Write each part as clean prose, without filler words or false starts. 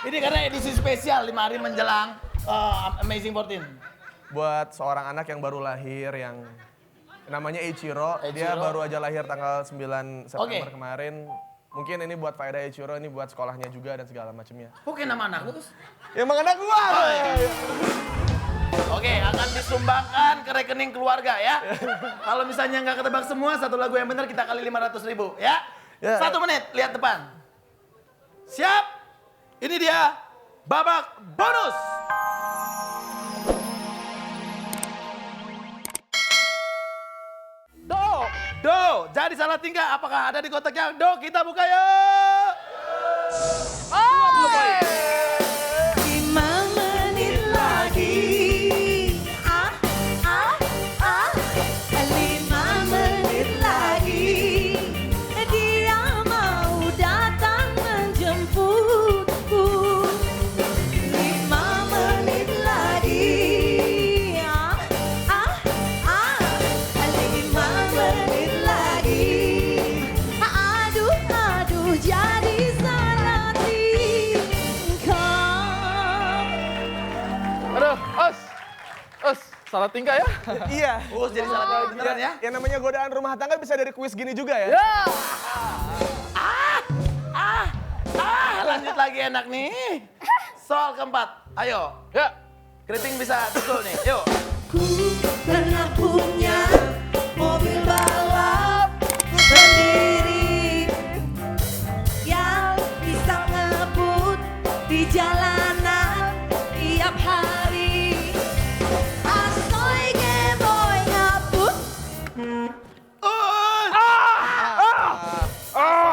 Ini karena edisi spesial 5 hari menjelang Amazing 14. Buat seorang anak yang baru lahir yang namanya Eiichiro, dia baru aja lahir tanggal 9 September kemarin. Mungkin ini buat faedah Eiichiro, ini buat sekolahnya juga dan segala macamnya. Kok kayak nama anak lu? Ya emang anak gua. Oke, akan disumbangkan ke rekening keluarga ya. Kalau misalnya nggak ketebak semua, satu lagu yang benar kita kali 500.000 ya. 1 menit, lihat depan. Siap? Ini dia babak bonus. Do, jadi salah tingkah. Apakah ada di kotaknya? Do, kita buka yuk. 20 poin. 5 menit lagi. 5 menit lagi. Dia mau datang menjemputku. 5 menit lagi. 5 menit lagi. Aduh, jadi salah tingkah. Aduh, Os, salah tingkah ya? Iya. Jadi salah tingkah beneran ya. Yang namanya godaan rumah tangga bisa dari kuis gini juga ya. Lanjut lagi enak nih. Soal keempat, ayo. Ya. Keriting bisa betul nih, yuk. Ku pernah punya mobil balap sendiri yang bisa ngebut di jalanan tiap hari. Asoy geboy ngabut.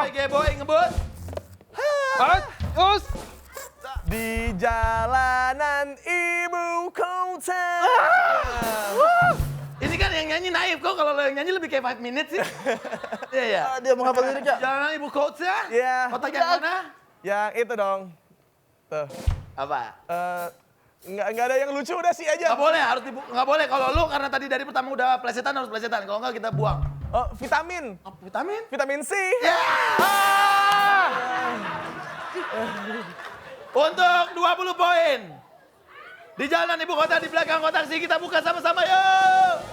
Oke, boy ngebut. Os. Di jalanan ibu kota. Ini kan yang nyanyi Naif, kok kalau lo yang nyanyi lebih kayak 5 minutes sih. Iya, ya. Dia mau hafal liriknya. Jangan ibu kota. Iya. Kota yang mana? Yang itu dong. Tuh. Apa? Nggak ada yang lucu, udah sih aja. Nggak boleh, nggak boleh kalau lu karena tadi dari pertama udah plesetan harus plesetan. Kalau nggak kita buang. Oh, vitamin. Apa vitamin? Vitamin C. Ya. Untuk 20 poin. Di jalan ibu kota di belakang kotak si kita buka sama-sama yuk.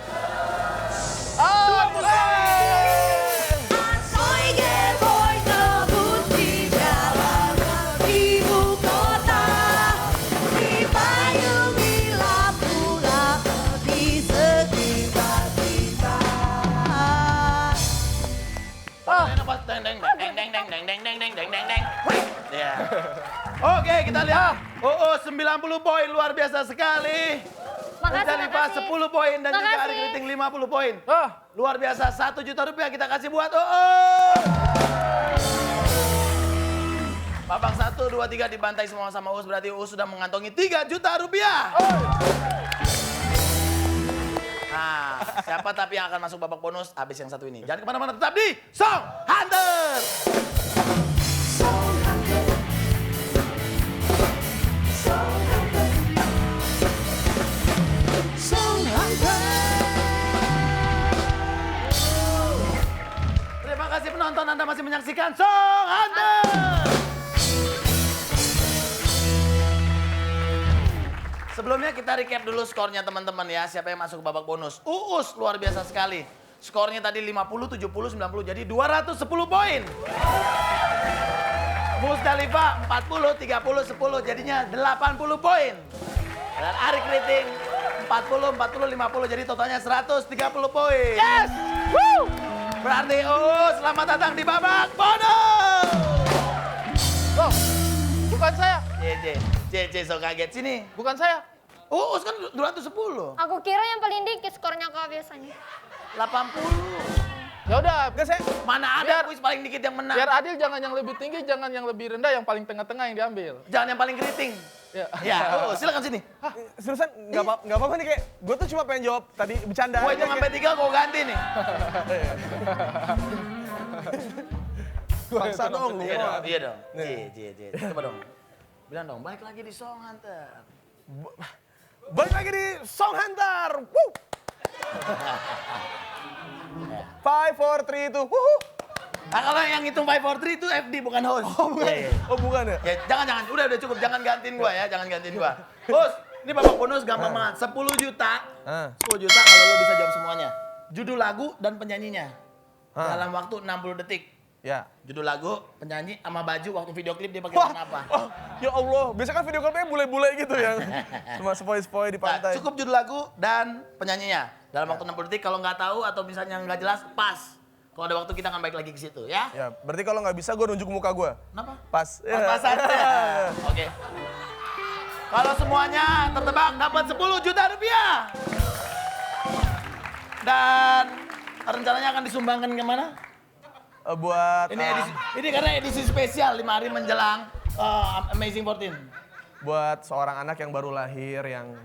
20 poin. Asoy geboy ngebut di jalanan ibu kota. Dipayungi lampu-lampu di sekitar kita. Ya. Oke, kita lihat. Oh, 90 poin luar biasa sekali. Musdalifah 10 poin dan juga Ari Keriting 50 poin. Luar biasa, 1 juta rupiah kita kasih buat Babak 1, 2, 3 dibantai semua sama Uus, berarti Uus sudah mengantongi 3 juta rupiah. Nah, siapa tapi yang akan masuk babak bonus habis yang satu ini. Jangan kemana-mana, tetap di Song Hunter. Terima kasih penonton, Anda masih menyaksikan Song Hunter. Sebelumnya kita recap dulu skornya teman-teman ya, siapa yang masuk ke babak bonus. Uus luar biasa sekali. Skornya tadi 50, 70, 90, jadi 210 poin. Musdalifah 40, 30, 10, jadinya 80 poin. Dan Ari Keriting 40, 40, 50, jadi totalnya 130 poin. Yes! Woo! Berarti Uus selamat datang di babak bonus. Loh, bukan saya. JJ so kaget sini. Bukan saya. Uus kan 210. Aku kira yang paling dikit skornya kak biasanya. 80. Ya udah, Enggak, saya Mana ada kuis paling dikit yang menang. biar adil jangan yang lebih tinggi, jangan yang lebih rendah, yang paling tengah-tengah yang diambil. Jangan yang paling keriting. Ya. Ya, silakan sini. seriusan nggak apa-apa nih, kayak gue tuh cuma pengen jawab tadi bercanda Gua aja. hitung sampai 3 gua ganti nih. Paksa dong lu. Iya dong, iya dong. J. Coba dong. Bilang dong, balik lagi di Song Hunter. Balik lagi di Song Hunter. Woo! 5, 4, 3, 2. Wuhu. Nah, kalau yang hitung 5, 4, 3 itu FD bukan host. Oh bukan? Iya, iya. Oh bukan ya? Ya, jangan. Udah cukup. Jangan gantiin gua ya. Jangan gantiin gua. Host, ini babak bonus gampang banget. 10 juta. 10 juta kalau lo bisa jawab semuanya. Judul lagu dan penyanyinya. Dalam waktu 60 detik. Ya. Judul lagu, penyanyi, sama baju waktu video klip dia pakai Wah, warna apa. wah, ya Allah, biasanya kan video klipnya bule-bule gitu yang cuma sepoi-sepoi di Nah, pantai. cukup judul lagu dan penyanyinya. Dalam waktu 60 detik, kalau nggak tahu atau misalnya nggak jelas, pas. Kalau ada waktu kita akan balik lagi ke situ ya. Ya, berarti kalau nggak bisa gue nunjuk muka gue. Kenapa? Pas. Pas-pasan. Oke. Kalau semuanya tertebak dapat 10 juta rupiah. Dan rencananya akan disumbangkan kemana? Buat Ini karena edisi spesial 5 hari menjelang Amazing 14. buat seorang anak yang baru lahir yang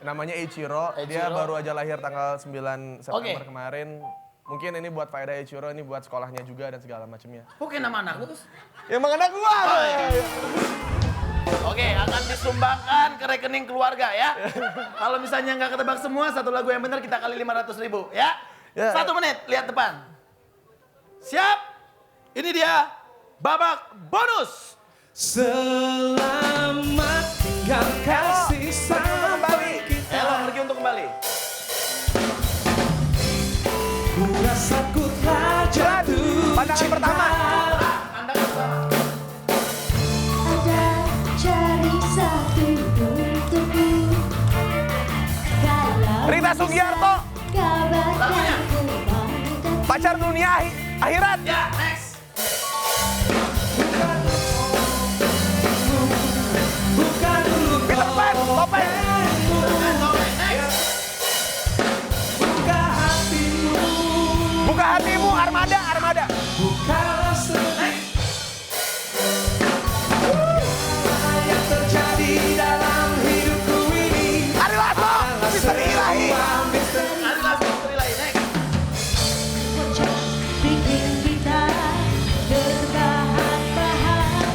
namanya Eiichiro. Dia Eiichiro. baru aja lahir tanggal 9 September Oke. kemarin. Mungkin ini buat faedah Eiichiro, ini buat sekolahnya juga dan segala macamnya. Oke, nama anak lu terus? Ya emang anak gua. Oke, akan disumbangkan ke rekening keluarga ya. Kalau misalnya nggak ketebak semua, satu lagu yang benar kita kali 500.000 ya. Ya. 1 menit, lihat depan. Siap? Ini dia babak bonus. Selamat tinggal kasih sampai kita. Elo pergi untuk kembali. Ku rasa ku telah jatuh Pandangan cinta. pertama. Anda bersama. Ada cari satu untukku. Kalau Rita Sugiarto, kabarnya ku mau pacar dunia akhirat. Ya, next. Buka dulu Peter Pan, topeng. Next. buka hatimu. Buka hatimu, armada, armada. Bukalah sedih. Yang terjadi dalam hidupku ini Ari Lasso, misteri ilahi. Adalah misteri lain. Next. kocok bikin kita terbahak-bahak.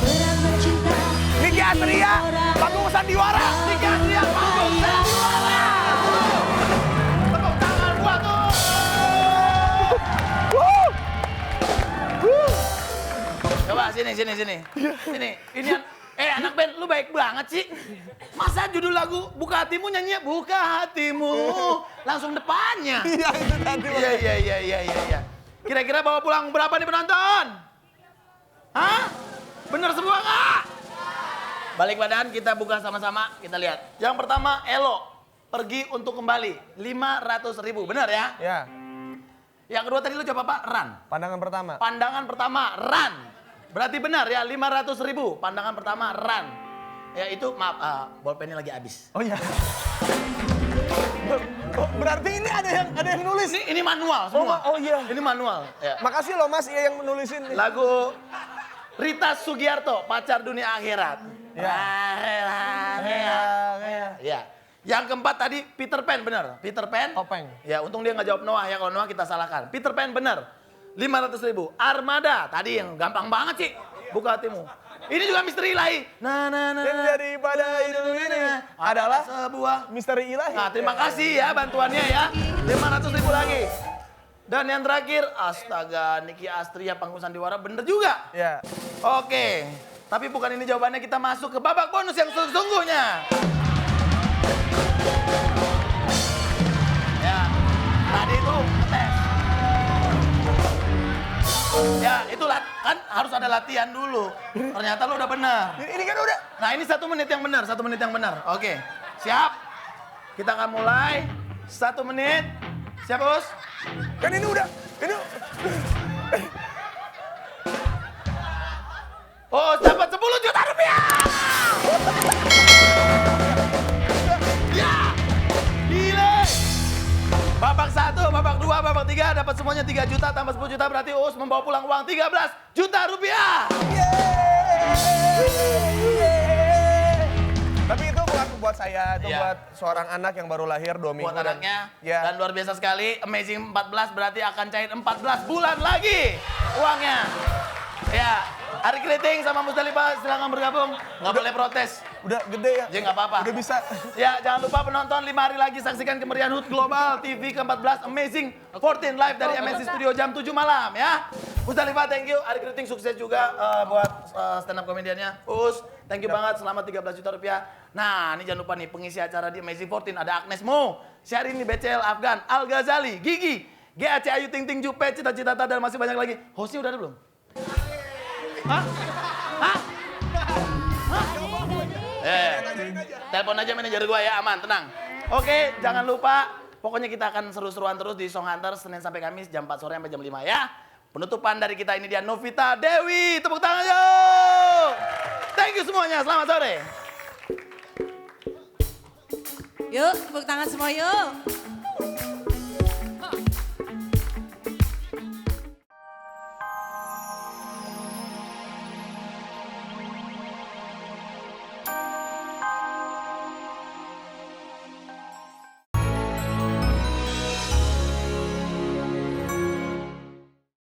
Perang bercinta Niki Astria, panggung sandiwara. Niki Astria, panggung sandiwara. Tepuk tangan buat tuh. Coba sini. Sini. Ini anak band lu baik banget sih. Masa judul lagu Buka Hatimu nyanyinya Buka Hatimu langsung depannya. Iya itu tadi. Iya. Kira-kira bawa pulang berapa nih penonton? Hah? Bener semua nggak? Balik badan kita buka sama-sama, kita lihat. Yang pertama Elo, pergi untuk kembali 500.000, bener ya? Ya, Yang kedua tadi lu coba apa? Run. pandangan pertama. Pandangan pertama, run. Berarti benar ya, 500.000. Pandangan pertama, run. Ya itu, maaf, bolpennya lagi habis. Oh iya. Oh, berarti ini ada yang nulis. Ini manual semua. Oh iya. Ini manual. Ya. Makasih loh Mas Iya yang menulisin. Lagu Rita Sugiarto, Pacar Dunia Akhirat. Ya. Ya. Yang keempat tadi Peter Pan, benar. Peter Pan. Topeng. Ya, untung dia nggak jawab Noah ya. Kalau Noah kita salahkan. Peter Pan benar. 500.000. Armada tadi yang gampang banget sih. Buka hatimu. Ini juga misteri ilahi. Yang daripada hidup ini adalah sebuah. misteri ilahi. Nah, terima kasih ya bantuannya ya. 500.000 lagi. Dan yang terakhir, astaga, Niki Astria panggung sandiwara bener juga. Ya. Oke, tapi bukan ini jawabannya, kita masuk ke babak bonus yang sesungguhnya. Ya, tadi itu tes. Ya, itu kan harus ada latihan dulu. Ternyata lo udah benar. Ini kan udah. Nah, ini 1 menit yang benar, 1 menit yang benar. Oke, siap? Kita akan mulai. 1 menit. Siap, Bos? Kan ini udah. Ini. Oh, dapat 10 juta rupiah! Ya! Gile! Babak 1, babak 2, babak 3 dapat semuanya 3 juta tambah 10 juta berarti Uus membawa pulang uang 13 juta rupiah! Tapi itu bukan buat saya, itu Iya. buat seorang anak yang baru lahir 2 minggu. Buat anaknya, Ya. dan luar biasa sekali, Amazing 14 berarti akan cair 14 bulan lagi uangnya. Ya, Ari Kriting sama Musdalifah silakan bergabung, nggak boleh protes. Udah gede ya. Ya nggak apa-apa. Udah bisa. Ya, jangan lupa penonton 5 hari lagi saksikan kemeriahan HUT Global TV ke-14 Amazing 14 live dari MNC Studio jam 7 malam ya. Musdalifah, thank you. Ari Kriting sukses juga buat stand up komediannya. Thank you banget. Selamat 13 juta rupiah. Nah, ini jangan lupa nih pengisi acara di Amazing 14 ada Agnes Mo, Syahrini BCL Afgan, Al Ghazali, Gigi, GAC Ayu Ting Ting Jupe, Cita-Cita dan masih banyak lagi. Hostnya udah ada belum? Hah? Hah? Telepon aja manajer gua ya, aman, tenang. Oke, jangan lupa, pokoknya kita akan seru-seruan terus di Song Hunter Senin sampai Kamis jam 4 sore sampai jam 5 ya. Penutupan dari kita ini dia Novita Dewi, tepuk tangan yuk. Thank you semuanya, selamat sore. Yuk, tepuk tangan semua yuk.